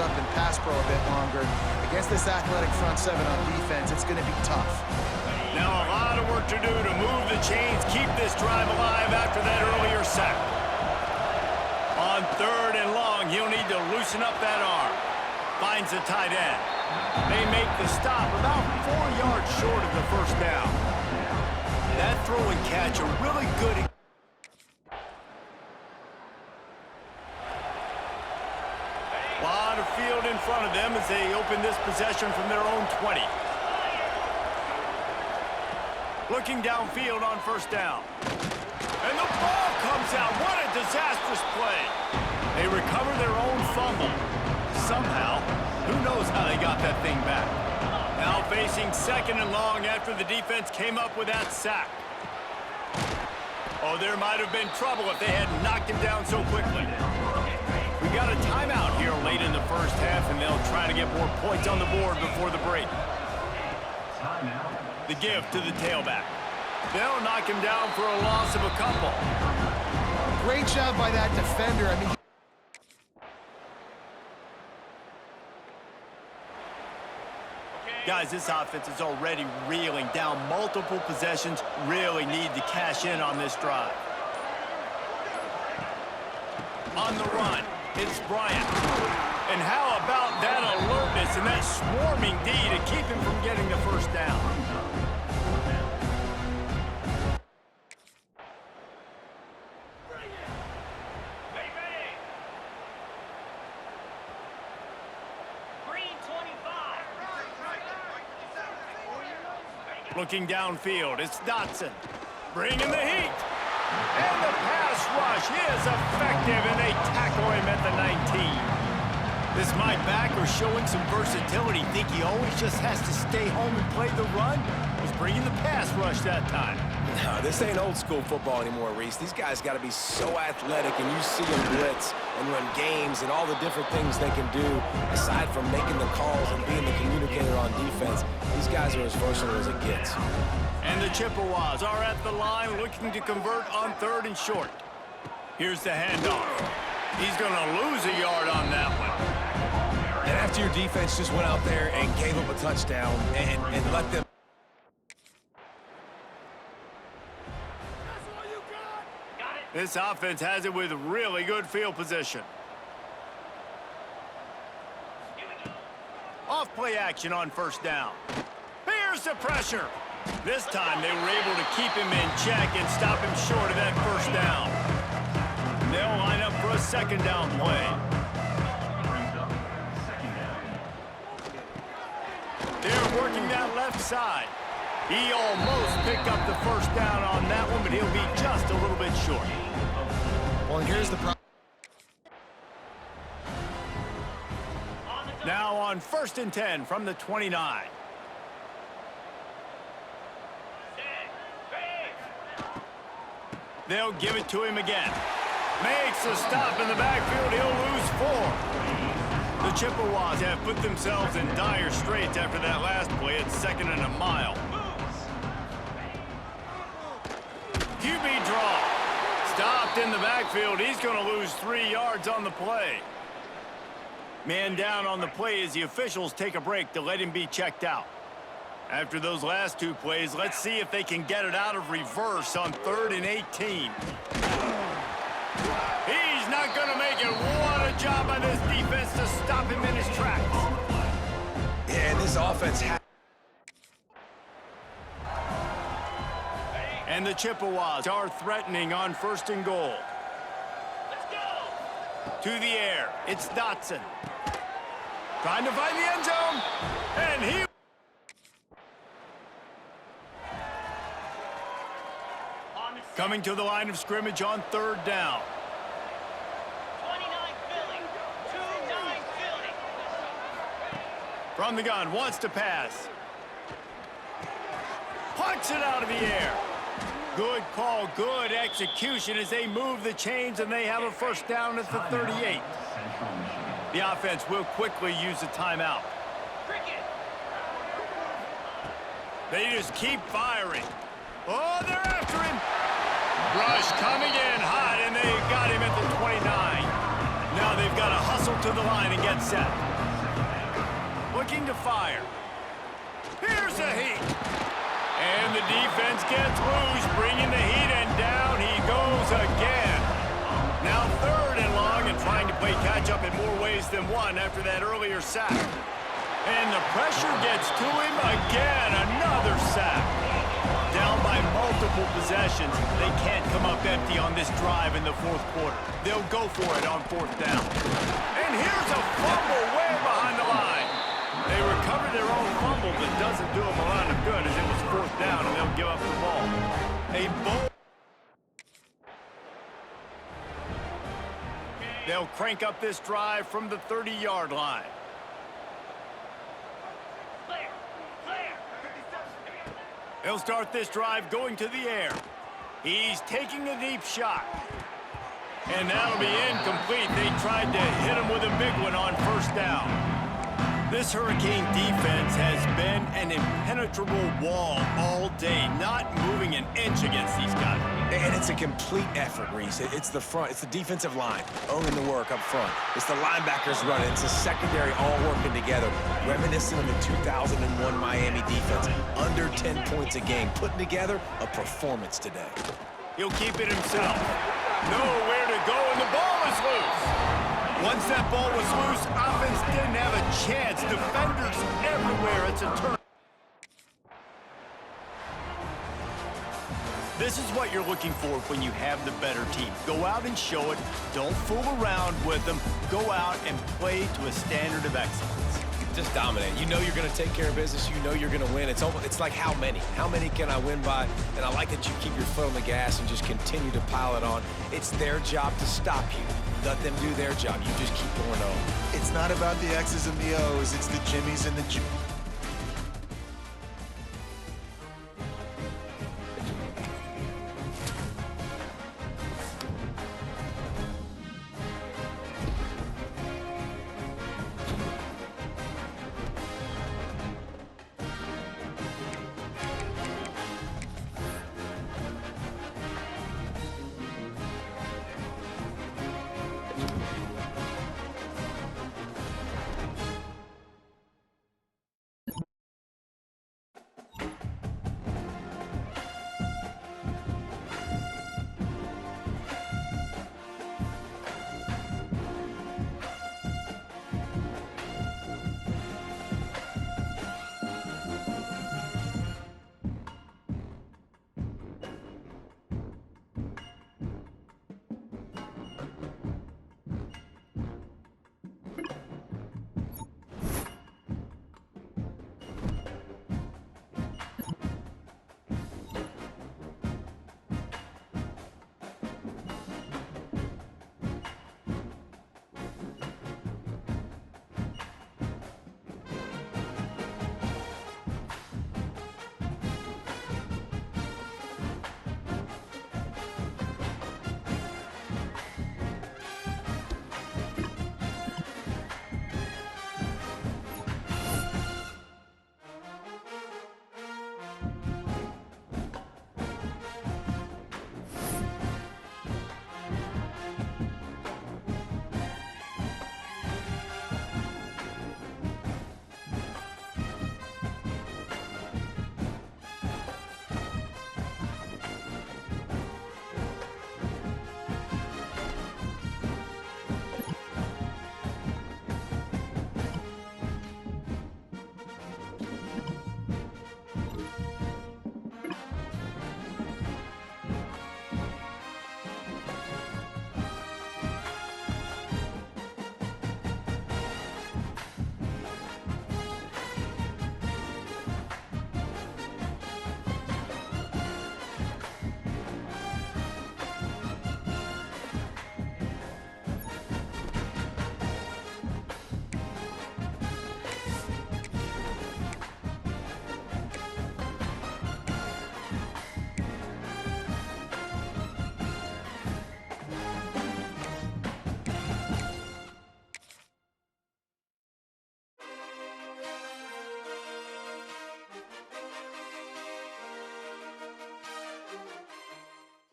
up in pass pro a bit longer. Against this athletic front seven on defense, it's going to be tough. Now a lot of work to do to move the chains, keep this drive alive after that earlier sack. On 3rd and long, he'll need to loosen up that arm. Finds the tight end. They make the stop about 4 yards short of the first down. That throw and catch are really good. A lot of field in front of them as they open this possession from their own 20. Looking downfield on 1st down. And the ball comes out. What a disastrous play. They recover their own fumble. Somehow, who knows how they got that thing back. Now facing 2nd and long after the defense came up with that sack. Oh, there might have been trouble if they hadn't knocked him down so quickly. We got a timeout here late in the first half, and they'll try to get more points on the board before the break. The give to the tailback. They'll knock him down for a loss of a couple. Great job by that defender. I mean, guys, this offense is already reeling down multiple possessions. Really need to cash in on this drive. On the run, it's Bryant. And how about that alertness and that swarming D to keep him from getting the first down? Looking downfield, it's Dotson. Bringing the heat. And the pass rush is effective, and they tackle him at the 19. This Mike backer showing some versatility. Think he always just has to stay home and play the run? Was bringing the pass rush that time. No, this ain't old school football anymore, Reese. These guys got to be so athletic, and you see them blitz and run games and all the different things they can do aside from making the calls and being the communicator on defense. These guys are as versatile as it gets. And the Chippewas are at the line looking to convert on 3rd and short. Here's the handoff. He's going to lose a yard on that one. And after your defense just went out there and gave up a touchdown and let them... This offense has it with really good field position. Off play action on 1st down. Here's the pressure. This time they were able to keep him in check and stop him short of that first down. They'll line up for a 2nd down play. They're working that left side. He almost picked up the first down on that one, but he'll be just a little bit short. well, and here's the problem. Now on 1st and 10 from the 29. They'll give it to him again. Makes a stop in the backfield. He'll lose 4. The Chippewas have put themselves in dire straits after that last play at 2nd and a mile. QB draw. Stopped in the backfield. He's going to lose 3 yards on the play. Man down on the play as the officials take a break to let him be checked out. After those last 2 plays, let's see if they can get it out of reverse on 3rd and 18. He's not going to make it. What a job by this defense to stop him in his tracks. Yeah, and this offense has... And the Chippewas are threatening on 1st and goal. Let's go! To the air, it's Dotson. Trying to find the end zone. And he... Coming to the line of scrimmage on 3rd down. 29 Philly. 2-9 Philly. From the gun, wants to pass. Punts it out of the air. Good call, good execution as they move the chains and they have a 1st down at the 38. The offense will quickly use a timeout. They just keep firing. Oh, they're after him. Rush coming in hot, and they got him at the 29. Now they've got to hustle to the line and get set. fire. Here's the heat. And the defense gets loose, bringing the heat, and down he goes again. Now 3rd and long, and trying to play catch-up in more ways than one after that earlier sack. And the pressure gets to him again, another sack. Down by multiple possessions, they can't come up empty on this drive in the 4th quarter. They'll go for it on 4th down. And here's a fumble way behind the line. They recover their own fumble, but doesn't do them a lot of good as it was 4th down and they'll give up the ball. They'll crank up this drive from the 30-yard line. He'll start this drive going to the air. He's taking a deep shot. And that'll be incomplete. They tried to hit him with a big one on 1st down. This Hurricane defense has been an impenetrable wall all day, not moving an inch against these guys. And it's a complete effort, Reese. It's the front, it's the defensive line owning the work up front. It's the linebackers running. It's the secondary all working together, reminiscent of the 2001 Miami defense. Under 10 points a game, putting together a performance today. He'll keep it himself. Nowhere to go, and the ball is loose. Once that ball was loose, offense didn't have a chance. Defenders everywhere. It's a turn. This is what you're looking for when you have the better team. Go out and show it. Don't fool around with them. Go out and play to a standard of excellence. Just dominate. You know you're going to take care of business. You know you're going to win. It's like how many? How many can I win by? And I like that you keep your foot on the gas and just continue to pile it on. It's their job to stop you. Let them do their job. You just keep going on. It's not about the X's and the O's. It's the Jimmies and the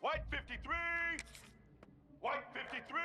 White 53! White 53!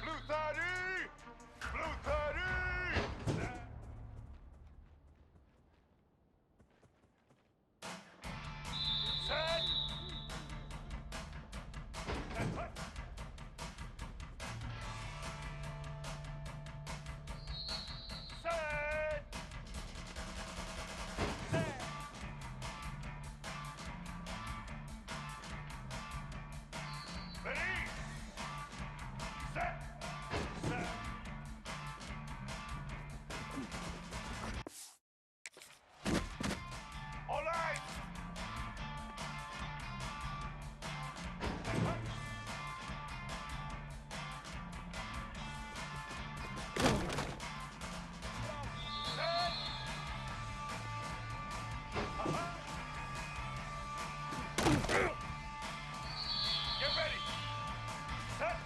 Blue 30! Blue 30! Set! Set! Set! Ready? Set! Set! All right! Set! Get ready! Set!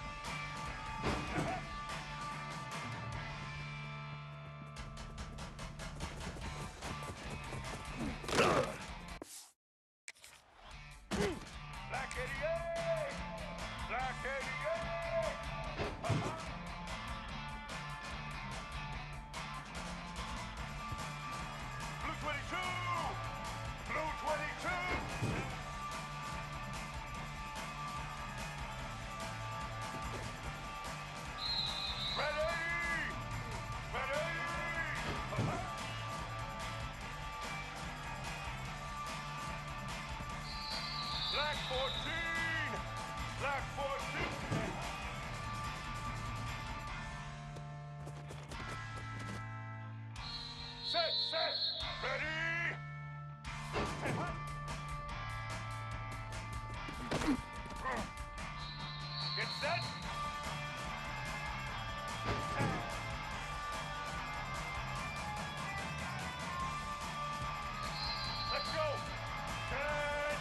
Black 88! Black 88! Blue 22! Blue 22! Ready! Ready! Black 14! Black 14! Set, set! Ready! Get set! Let's go! Set!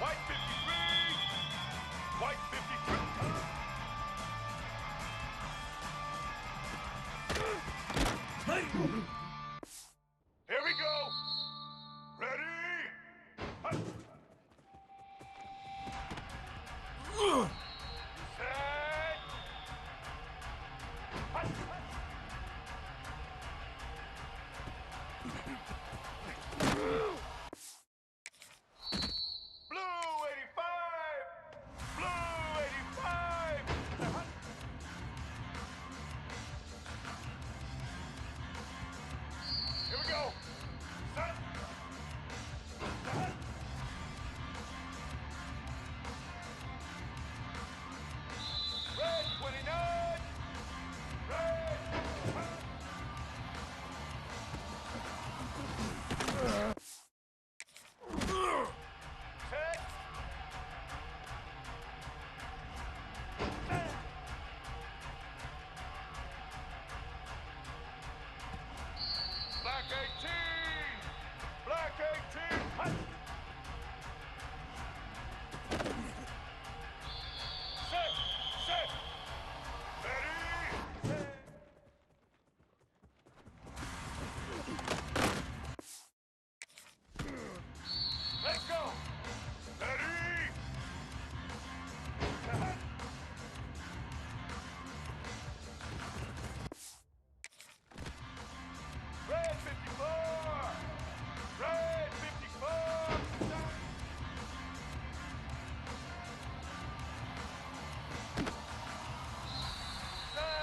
White 53! White 53! Here we go! Ready? Set! Blue 85! Blue 85! Here we go! Set! Red 29! Red! Set! Black 18! Black 18! Set! Set! Ready? Set! Let's go! Ready? Red 54! Red 54! Set!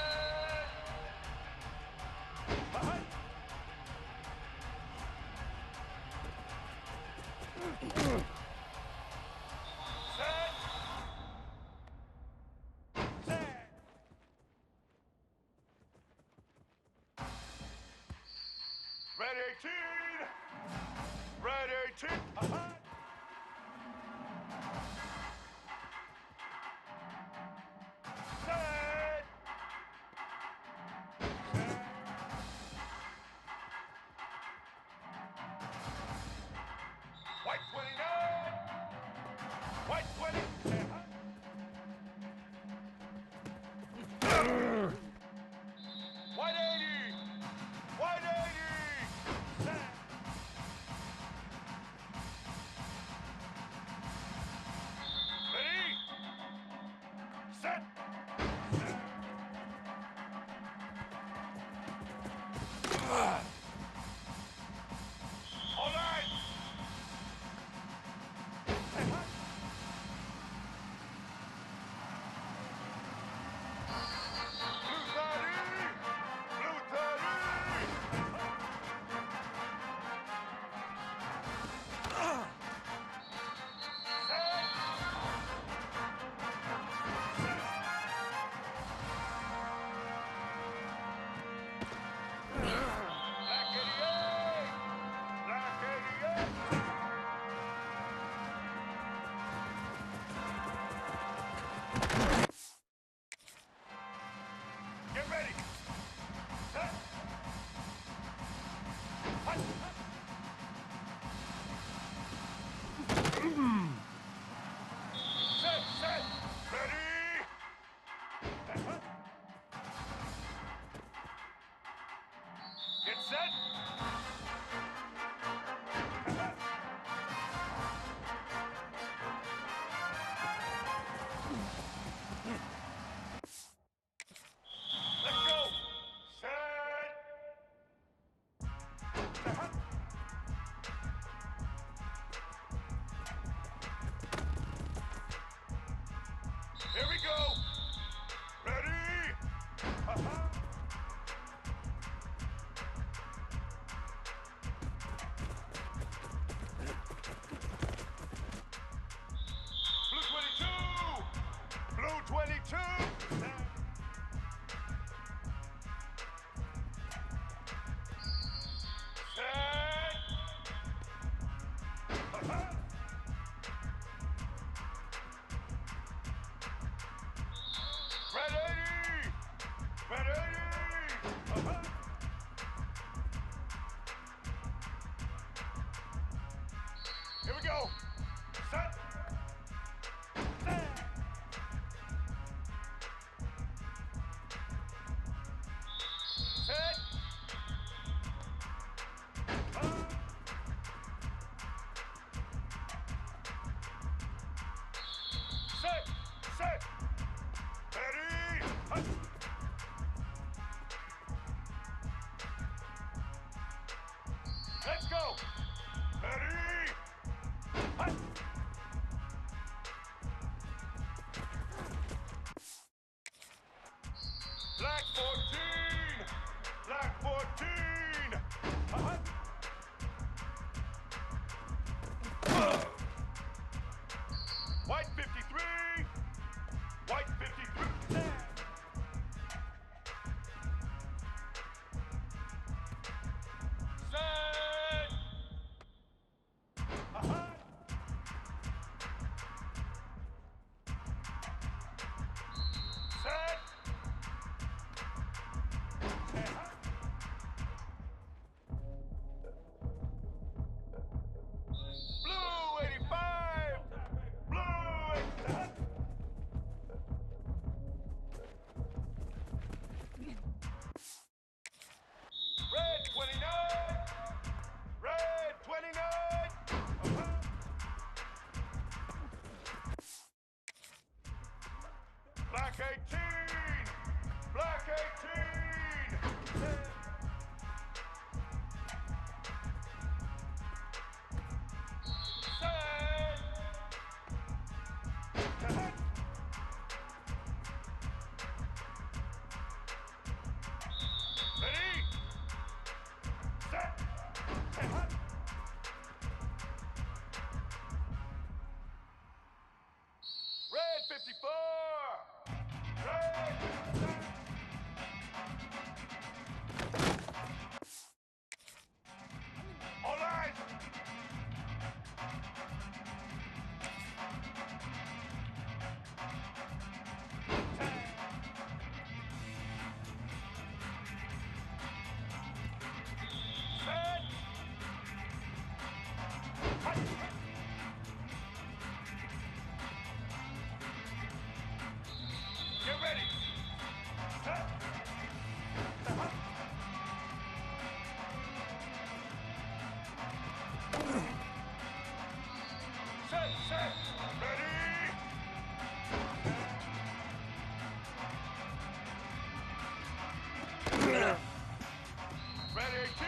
Set! Set! Red 18! Red 18! Set! Here we go. Set. Set. Set. Set. Ready. Let's go. Ready. Black 14. Black 14. White 53. White 53. Set. Set. Blue 85. Blue 87. Red 29. Red 29. Black 18. Black 18. Set. Ready? Set. Red 54. Red. All right. Set. Get ready. Set. Set. Set. Ready. Red 18.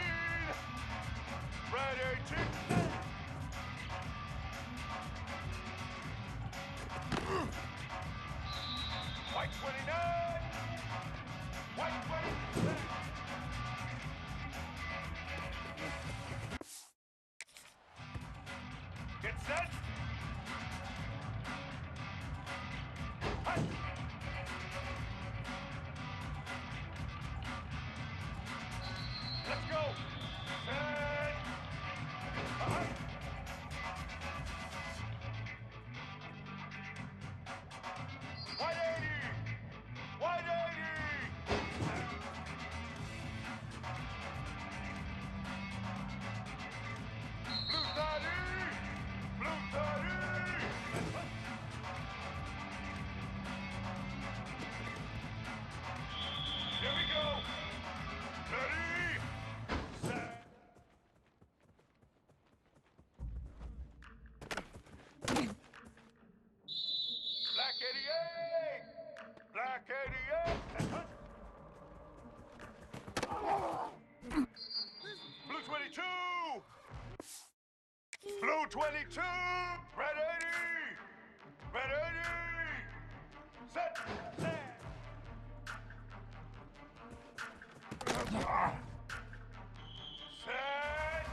Red 18. White 29. White 20. Get set. Let's go. Set. White 80. White 80. Blue 30. Blue 30. Here we go. Ready. Set. Black 88. Black 88. Blue 22. Blue 22. Red 80. Red 80. Set. Set. Set.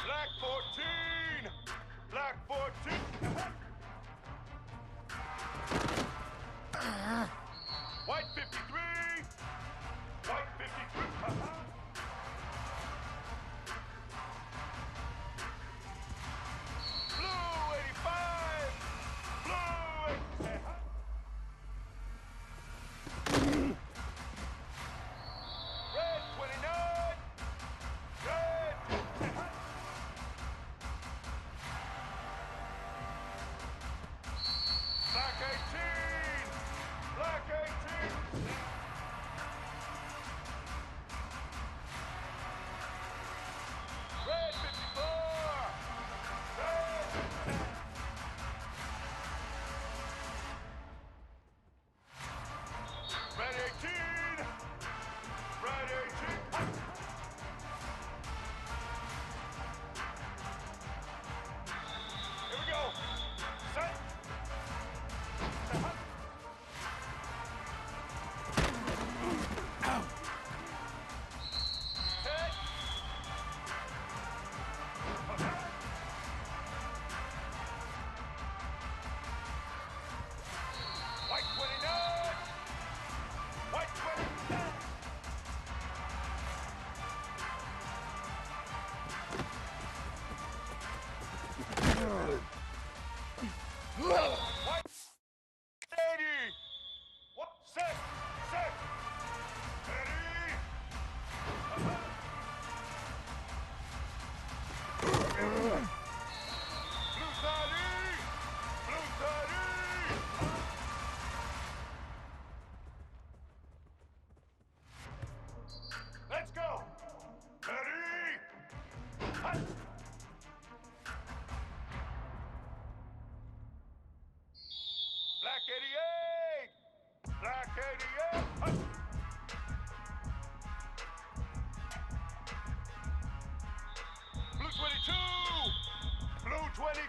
Black 14. Black 14. White 53. White 53. Blue 85. Blue 87.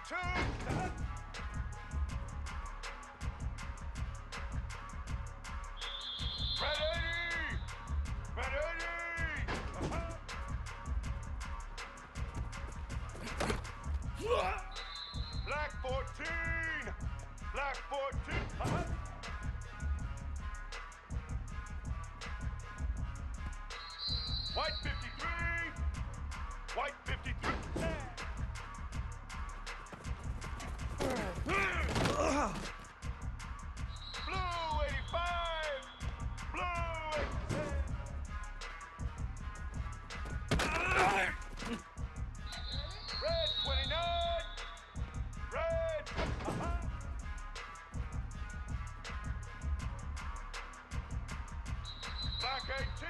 Black 14! Black 14! White 53! White 53! Blue 85! Blue 86! Red 29! Red! Black 18!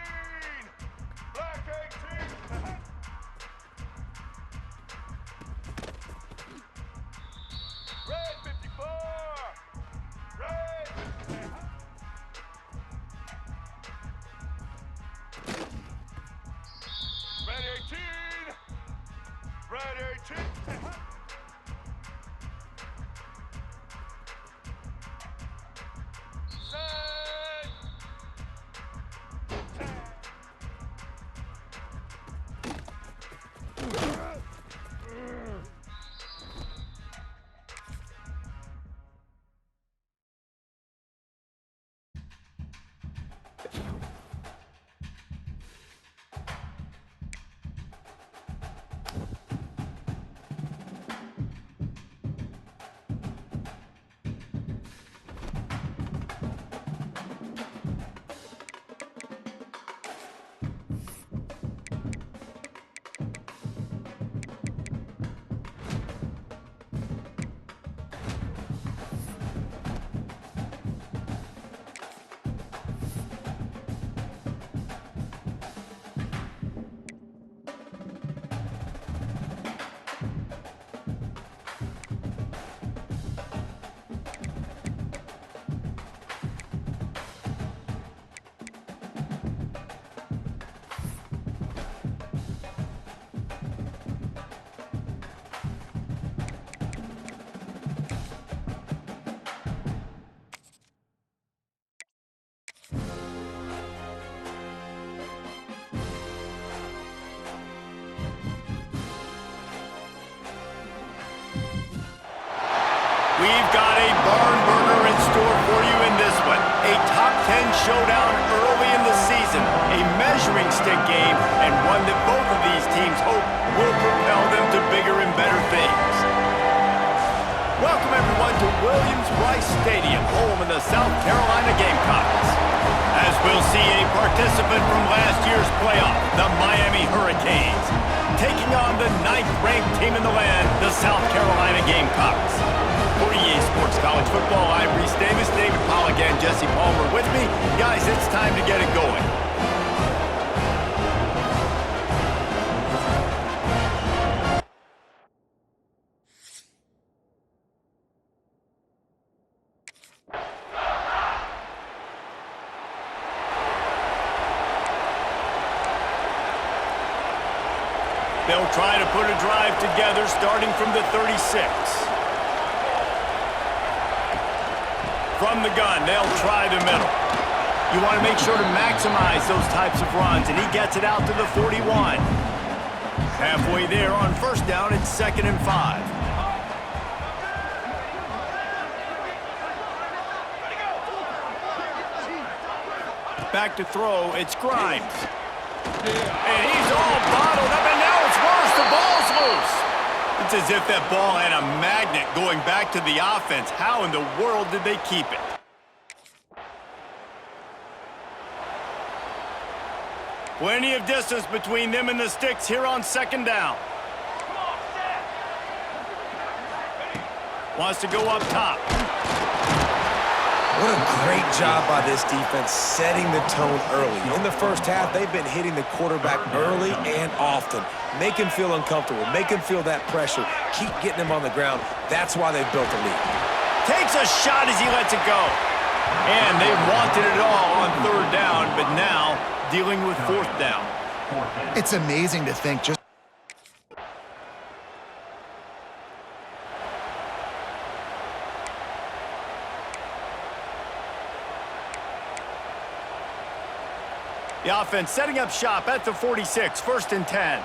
Black 18! Red 54! Red! Red 18! Red 18! Set! We've got a barn burner in store for you in this one. A top 10 showdown early in the season, a measuring stick game, and one that both of these teams hope will propel them to bigger and better things. Welcome everyone to Williams-Brice Stadium, home of the South Carolina Gamecocks. As we'll see a participant from last year's playoff, the Miami Hurricanes, taking on the 9th-ranked team in the land, the South Carolina Gamecocks. For EA Sports College Football, I'm Reese Davis, David Pollack, and Jesse Palmer with me. Guys, it's time to get it going. They'll try to put a drive together starting from the 36. From the gun, they'll try the middle. You want to make sure to maximize those types of runs, and he gets it out to the 41. Halfway there on first down, it's 2nd and 5. Back to throw, it's Grimes. And he's all bottled up, and now it's worse. The ball's loose. It's as if that ball had a magnet going back to the offense. How in the world did they keep it? Plenty of distance between them and the sticks here on 2nd down. Wants to go up top. What a great job by this defense setting the tone early. In the first half, they've been hitting the quarterback early and often. Make him feel uncomfortable. Make him feel that pressure. Keep getting him on the ground. That's why they've built a lead. Takes a shot as he lets it go. And they wanted it all on 3rd down, but now dealing with 4th down. It's amazing to think just The offense setting up shop at the 46, 1st and 10.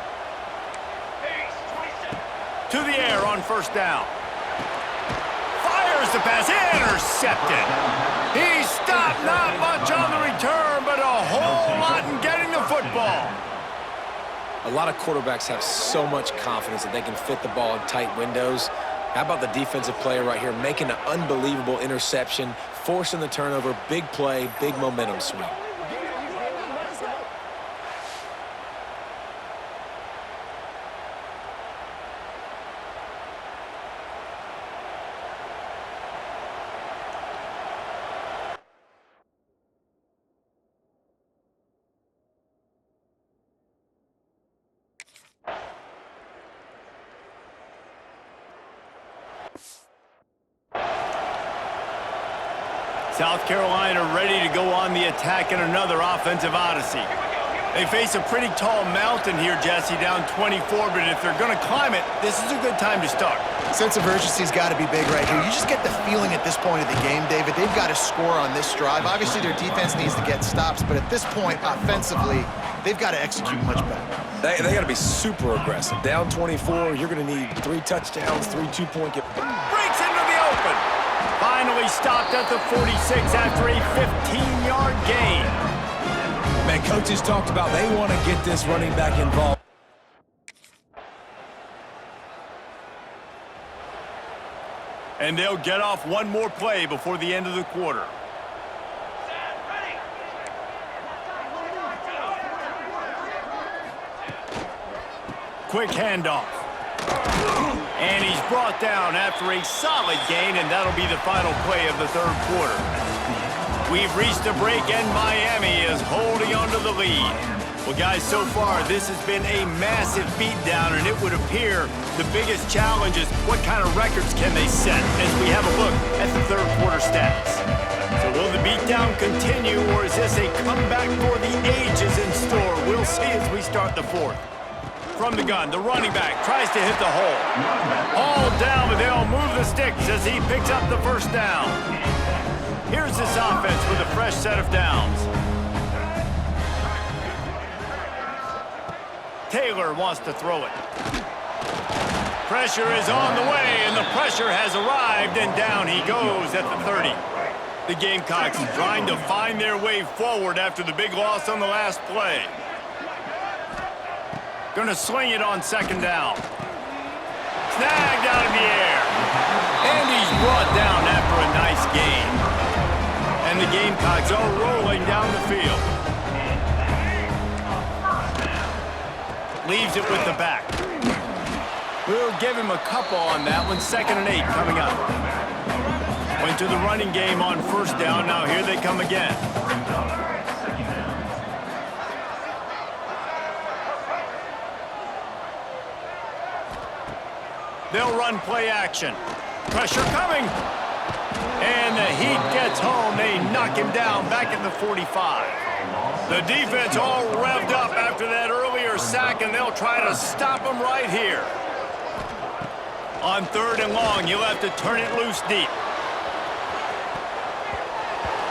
To the air on 1st down. Fires the pass, intercepted. He stopped, not much on the return, but a whole lot in getting the football. A lot of quarterbacks have so much confidence that they can fit the ball in tight windows. How about the defensive player right here making an unbelievable interception, forcing the turnover, big play, big momentum swing. South Carolina ready to go on the attack in another offensive odyssey. They face a pretty tall mountain here, Jesse, down 24, but if they're going to climb it, this is a good time to start. Sense of urgency's got to be big right here. You just get the feeling at this point of the game, David, they've got to score on this drive. Obviously, their defense needs to get stops, but at this point, offensively, they've got to execute much better. They got to be super aggressive. Down 24, you're going to need 3 touchdowns, 3 two-point get. Breaks into the open. Finally stopped at the 46 after a 15-yard gain. Man, coaches talked about they want to get this running back involved. And they'll get off one more play before the end of the quarter. Quick handoff. And he's brought down after a solid gain, and that'll be the final play of the 3rd quarter. We've reached a break, and Miami is holding on to the lead. Well, guys, so far, this has been a massive beatdown, and it would appear the biggest challenge is what kind of records can they set as we have a look at the 3rd quarter stats. So will the beatdown continue, or is this a comeback for the ages in store? We'll see as we start the 4th. From the gun, the running back tries to hit the hole. All down, but they'll move the sticks as he picks up the 1st down. Here's this offense with a fresh set of downs. Taylor wants to throw it. Pressure is on the way, and the pressure has arrived, and down he goes at the 30. The Gamecocks trying to find their way forward after the big loss on the last play. Gonna swing it on 2nd down. Snagged out of the air. And he's brought down after a nice gain. And the Gamecocks are rolling down the field. Leaves it with the back. We'll give him a couple on that one. 2nd and 8 coming up. Went to the running game on 1st down. Now here they come again. They'll run play action. Pressure coming. And the Heat gets home. They knock him down back at the 45. The defense all revved up after that earlier sack, and they'll try to stop him right here. On 3rd and long, you'll have to turn it loose deep.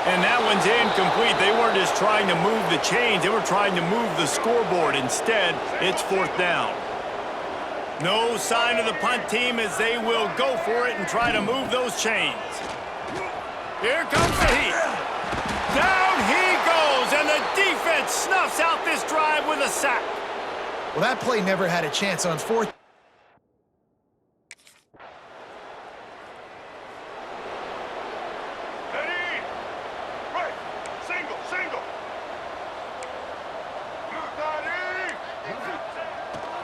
And that one's incomplete. They weren't just trying to move the chains. They were trying to move the scoreboard. Instead, it's 4th down. No sign of the punt team as they will go for it and try to move those chains. Here comes the Heat. Down he goes, and the defense snuffs out this drive with a sack. Well, that play never had a chance on 4th. Ready? Right. Single.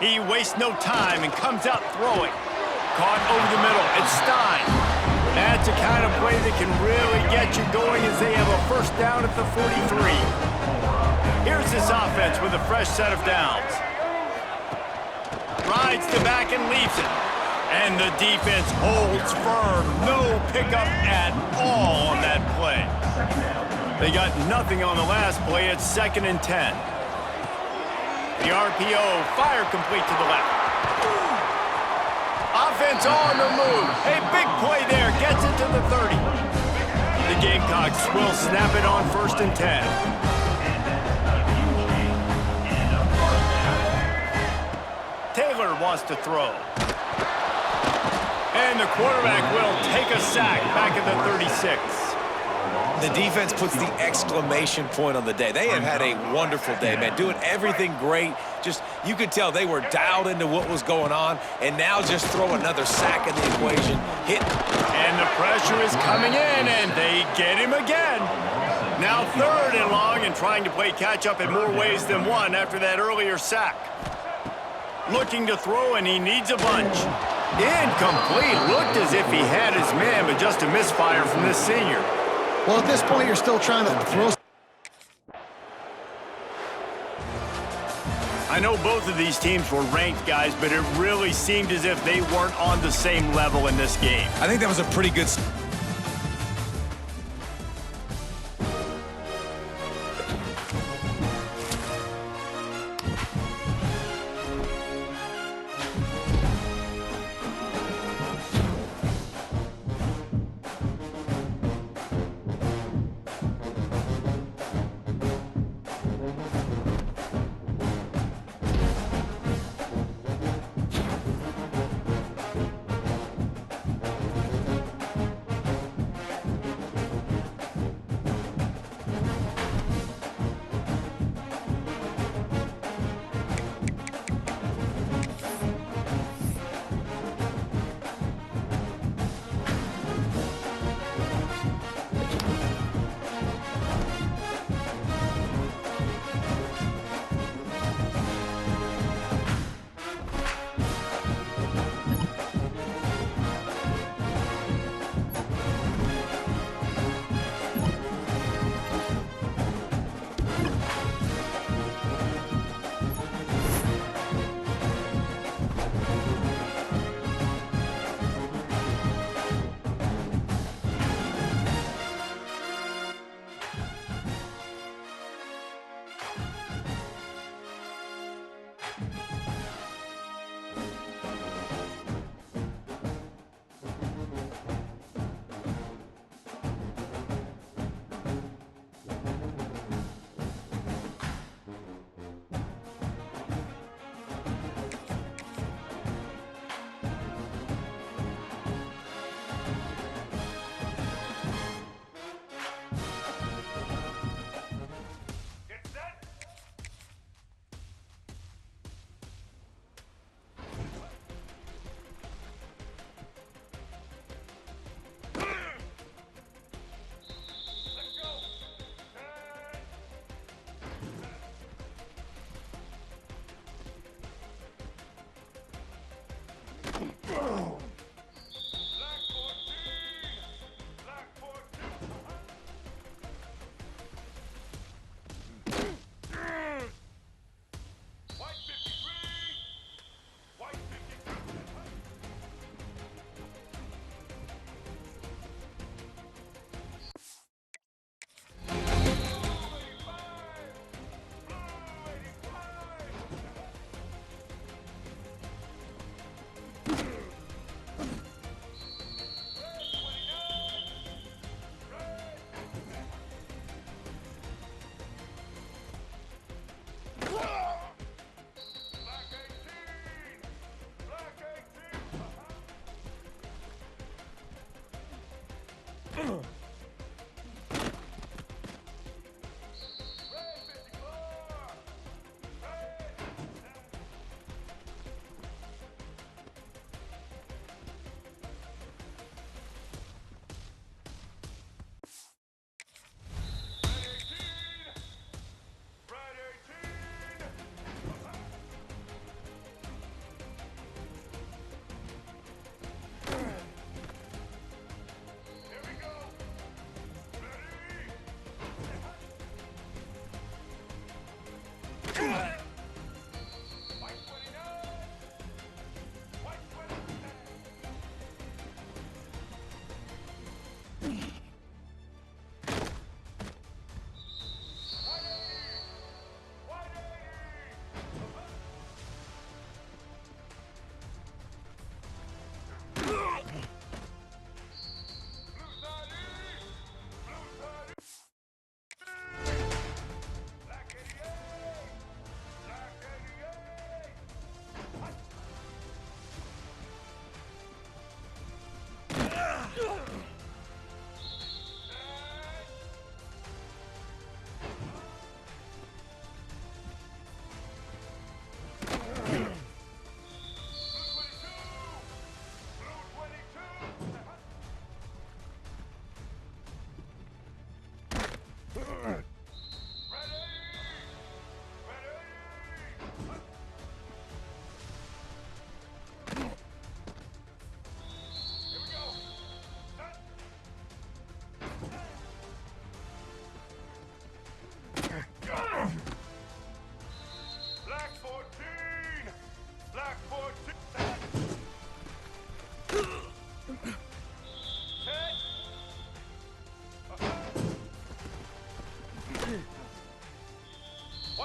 He wastes no time and comes out throwing. Caught over the middle. It's Stein. That's the kind of play that can really get you going as they have a 1st down at the 43. Here's this offense with a fresh set of downs. Rides the back and leaves it. And the defense holds firm. No pickup at all on that play. They got nothing on the last play. It's 2nd and 10. The RPO, fire complete to the left. Offense on the move. A big play there, gets it to the 30. The Gamecocks will snap it on 1st and 10. Stafford wants to throw. And the quarterback will take a sack back at the 36. The defense puts the exclamation point on the day. They have had a wonderful day, man, doing everything great. Just, you could tell they were dialed into what was going on, and now just throw another sack in the equation. Hit. And the pressure is coming in, and they get him again. Now 3rd and long, and trying to play catch-up in more ways than one after that earlier sack. Looking to throw, and he needs a bunch. Incomplete. Looked as if he had his man, but just a misfire from this senior. Well, at this point, you're still trying to throw. I know both of these teams were ranked, guys, but it really seemed as if they weren't on the same level in this game. I think that was a pretty good...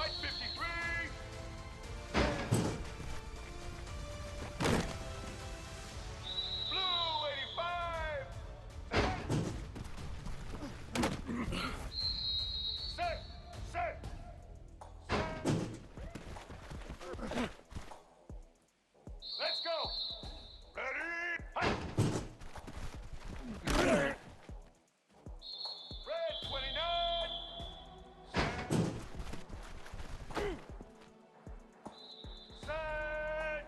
White 53. Blue 85. Set. Set. Let's go. Ready? Hi. Red 29. Set. Set.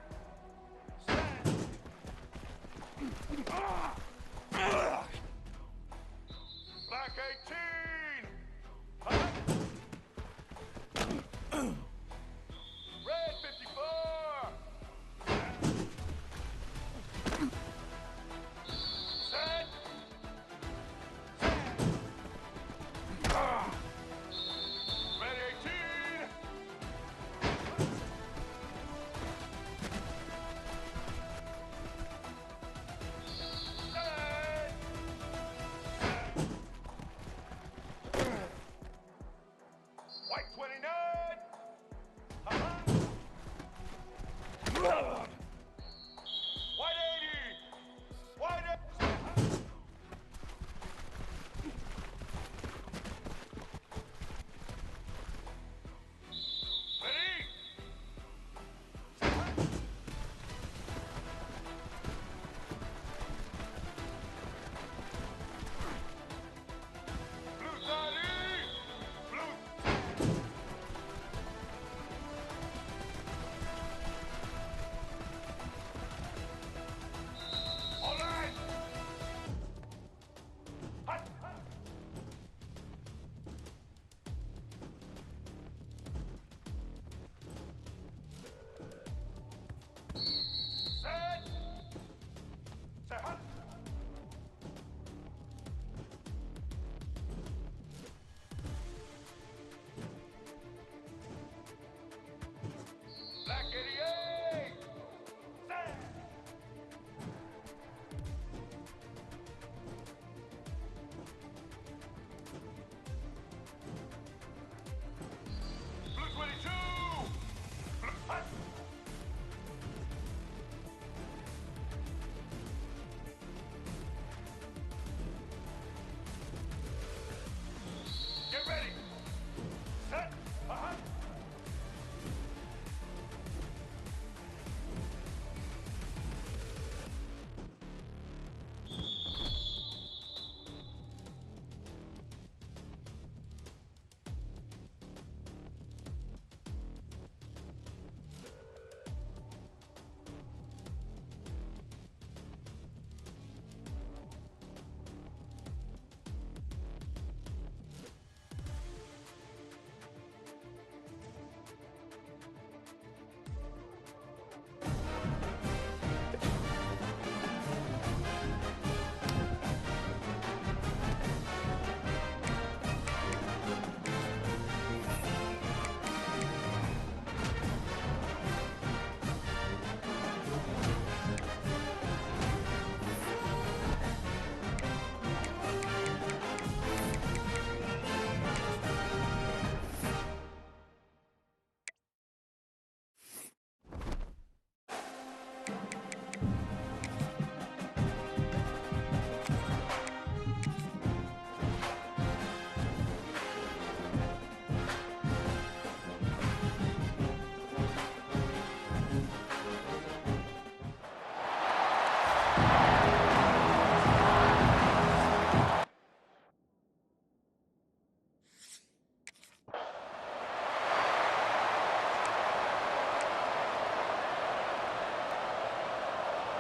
Black 18. Hi. Red 54. Set. Red 18. Set. White 29. White 80. White 80. Ready? Blue 30. Blue. All right. Hot. Set. Set. Hot. Black 88. Set. Blue 22. Blue. Hot. Get ready. Set. Uh-huh.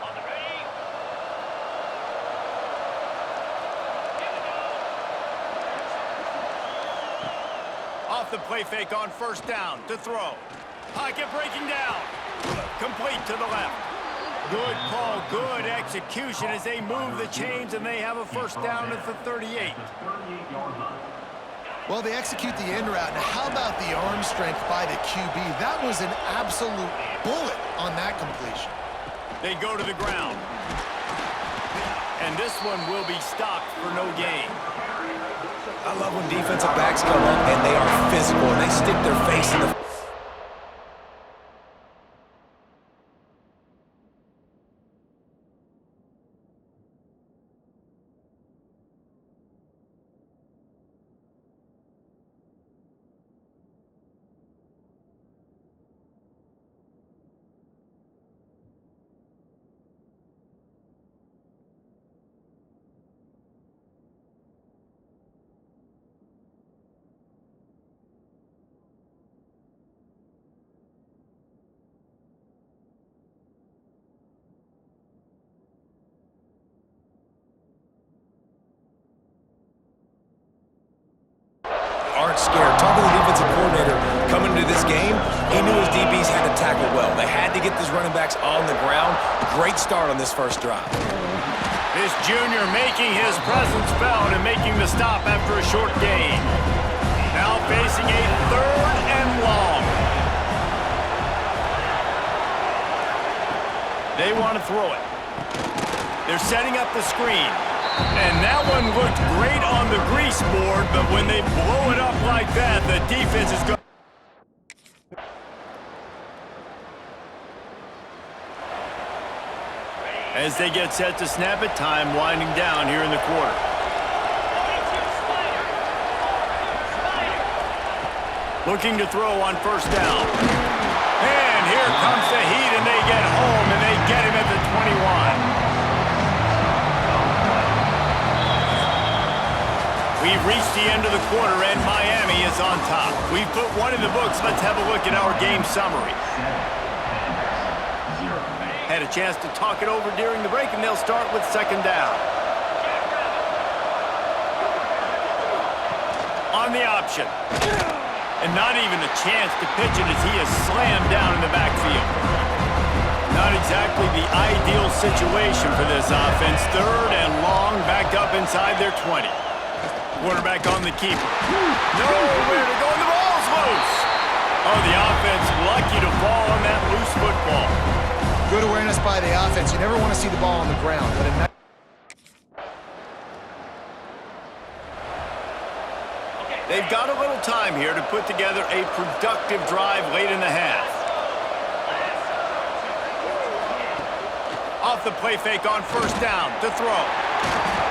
On the ready. Here we go. Off the play fake on first down to throw. Pocket breaking down. Complete to the left. Good call, good execution as they move the chains and they have a first down at the 38. Well, they execute the end route. Now, how about the arm strength by the QB? That was an absolute bullet on that completion. They go to the ground. And this one will be stopped for no gain. I love when defensive backs come up and they are physical and they stick their face in the... Aren't scared. Talking to the defensive coordinator coming into this game, he knew his DBs had to tackle well. They had to get these running backs on the ground. Great start on this first drive. This junior making his presence felt and making the stop after a short gain. Now facing a 3rd and long. They want to throw it. They're setting up the screen. And that one looked great on the grease board, but when they blow it up like that, the defense is going. As they get set to snap it, time winding down here in the quarter. Looking to throw on first down. And here comes the heat, and they get home, and they get him at the 21. We've reached the end of the quarter, and Miami is on top. We've put one in the books. Let's have a look at our game summary. Had a chance to talk it over during the break, and they'll start with second down. On the option. And not even a chance to pitch it as he is slammed down in the backfield. Not exactly the ideal situation for this offense. 3rd and long, back up inside their 20. Quarterback on the keeper. Nowhere to go, and the ball's loose. Oh, the offense lucky to fall on that loose football. Good awareness by the offense. You never want to see the ball on the ground, but in that They've got a little time here to put together a productive drive late in the half. Off the play fake on first down to throw.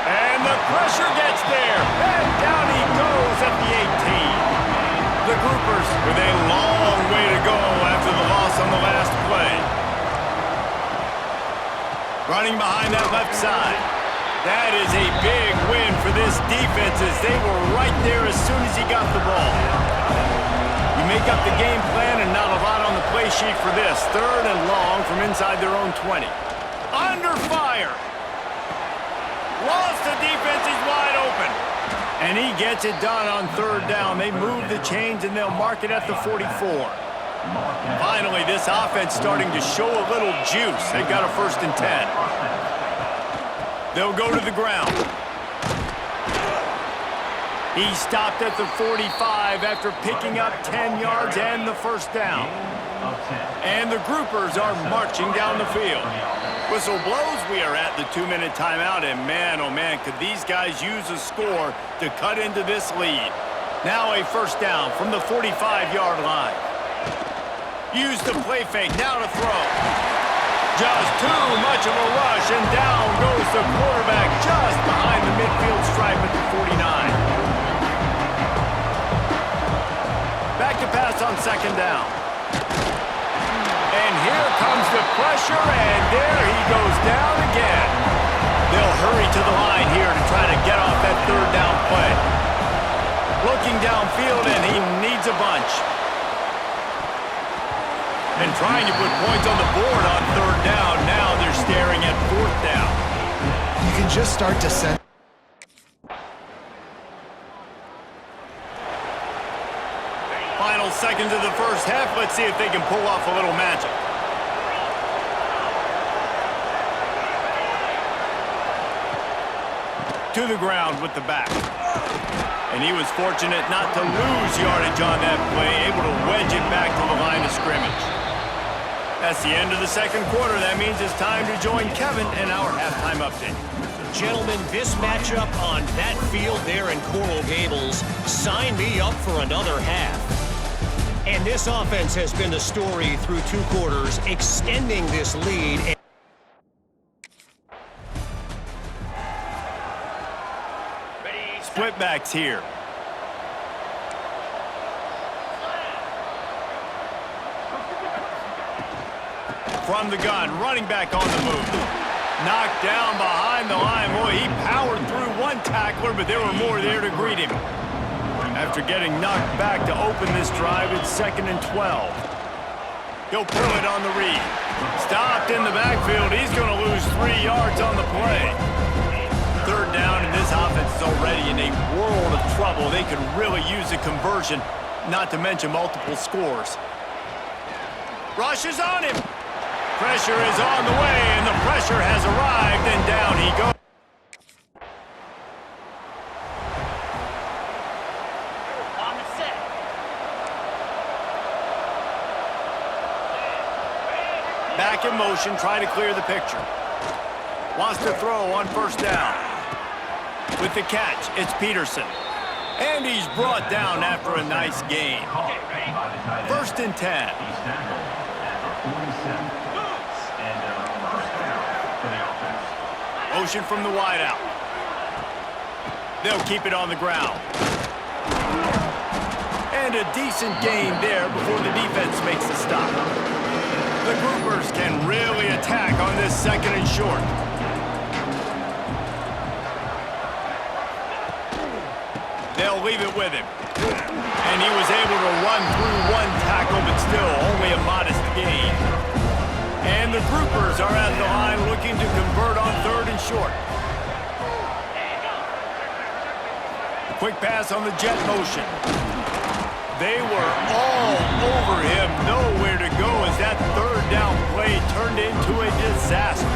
And the pressure gets there. And down he goes at the 18. The Groupers with a long way to go after the loss on the last play. Running behind that left side. That is a big win for this defense as they were right there as soon as he got the ball. You make up the game plan and not a lot on the play sheet for this. 3rd and long from inside their own 20. Under fire. Lost the defense, he's wide open. And he gets it done on 3rd down. They move the chains and they'll mark it at the 44. Finally, this offense starting to show a little juice. They've got a 1st and 10. They'll go to the ground. He stopped at the 45 after picking up 10 yards and the 1st down. And the Groupers are marching down the field. Whistle blows, we are at the 2-minute timeout, and man, oh man, could these guys use a score to cut into this lead. Now a 1st down from the 45-yard line. Use the play fake, now to throw. Just too much of a rush, and down goes the quarterback just behind the midfield stripe at the 49. Back to pass on 2nd down. And here comes the pressure, and there he goes down again. They'll hurry to the line here to try to get off that 3rd down play. Looking downfield, and he needs a bunch. And trying to put points on the board on 3rd down. Now they're staring at 4th down. you can just start to sense. Final seconds of the first half. Let's see if they can pull off a little magic. To the ground with the back. And he was fortunate not to lose yardage on that play, able to wedge it back to the line of scrimmage. That's the end of the second quarter. That means it's time to join Kevin in our halftime update. Gentlemen, this matchup on that field there in Coral Gables, sign me up for another half. And this offense has been the story through 2 quarters, extending this lead. Split backs here. From the gun, running back on the move. Knocked down behind the line. Boy, he powered through one tackler, but there were more there to greet him. After getting knocked back to open this drive, it's 2nd and 12. He'll pull it on the read. Stopped in the backfield. He's going to lose 3 yards on the play. 3rd down, and this offense is already in a world of trouble. They could really use a conversion, not to mention multiple scores. Rushes on him. Pressure is on the way, and the pressure has arrived, and down he goes. On the set. Back in motion, try to clear the picture. Wants to throw on 1st down. With the catch, it's Peterson. And he's brought down after a nice gain. 1st and 10. Motion from the wideout. They'll keep it on the ground. And a decent gain there before the defense makes a stop. The groupers can really attack on this 2nd and short. They'll leave it with him. And he was able to run through 1 tackle, but still only a modest gain. And the groupers are at the line looking to convert on 3rd and short. Quick pass on the jet motion. They were all over him, nowhere to go as that 3rd down play turned into a disaster.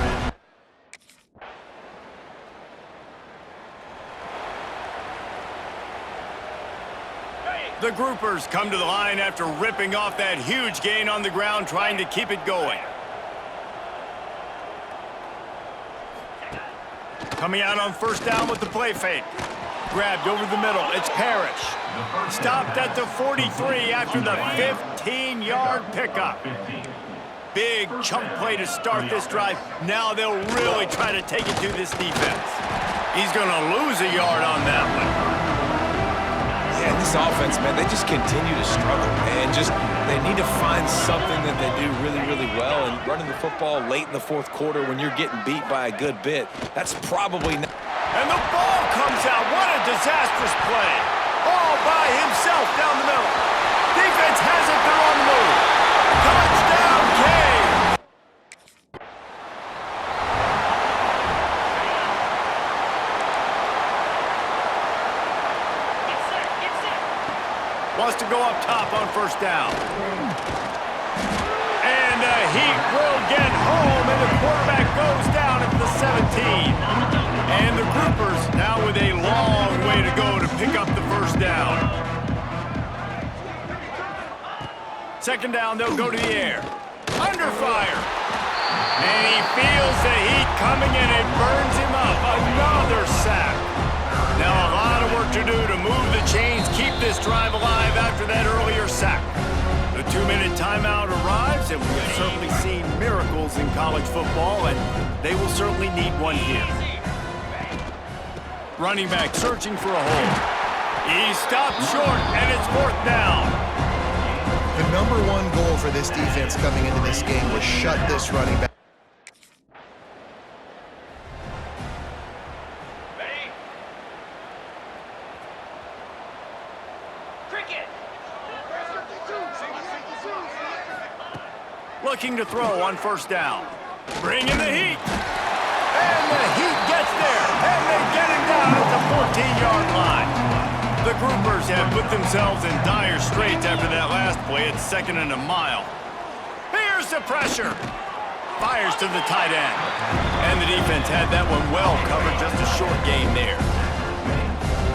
The groupers come to the line after ripping off that huge gain on the ground, trying to keep it going. Coming out on 1st down with the play fake. Grabbed over the middle. It's Parrish. Stopped at the 43 after the 15-yard pickup. Big chunk play to start this drive. Now they'll really try to take it to this defense. He's going to lose a yard on that one. Yeah, this offense, man, they just continue to struggle, man. They need to find something that they do really, really well. And running the football late in the 4th quarter when you're getting beat by a good bit, that's probably not. And the ball comes out. What a disastrous play. All by himself down the middle. Defense has it. They're on the move. Touchdown, Kane. Wants to go up top on 1st down. And he will get home, and the quarterback goes down at the 17. And the groupers now with a long way to go to pick up the 1st down. 2nd down, they'll go to the air. Under fire. And he feels the heat coming, and it burns him up. Another sack. Now a lot of work to do to move the chains, keep this drive alive after that earlier sack. The 2-minute timeout arrives, and we have certainly seen miracles in college football, and they will certainly need one here. Running back searching for a hole. He stopped short, and it's 4th down. The #1 goal for this defense coming into this game was shut this running back. Ready? Cricket. Looking to throw on 1st down. Bringing the heat. And the heat gets there. And they get him down at the 14-yard line. The groupers have put themselves in dire straits after that last play. It's 2nd and a mile. Here's the pressure. Fires to the tight end. And the defense had that one well covered. Just a short gain there.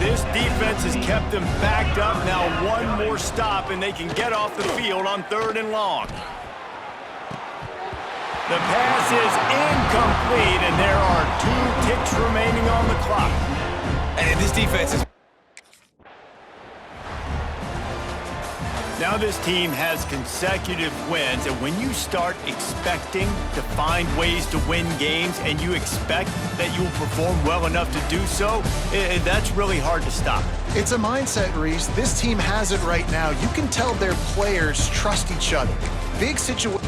This defense has kept them backed up. Now 1 more stop, and they can get off the field on 3rd and long. The pass is incomplete, and there are 2 ticks remaining on the clock. And this defense is... Now this team has consecutive wins, and when you start expecting to find ways to win games and you expect that you will perform well enough to do so, that's really hard to stop. It's a mindset, Reese. This team has it right now. You can tell their players trust each other. Big situation.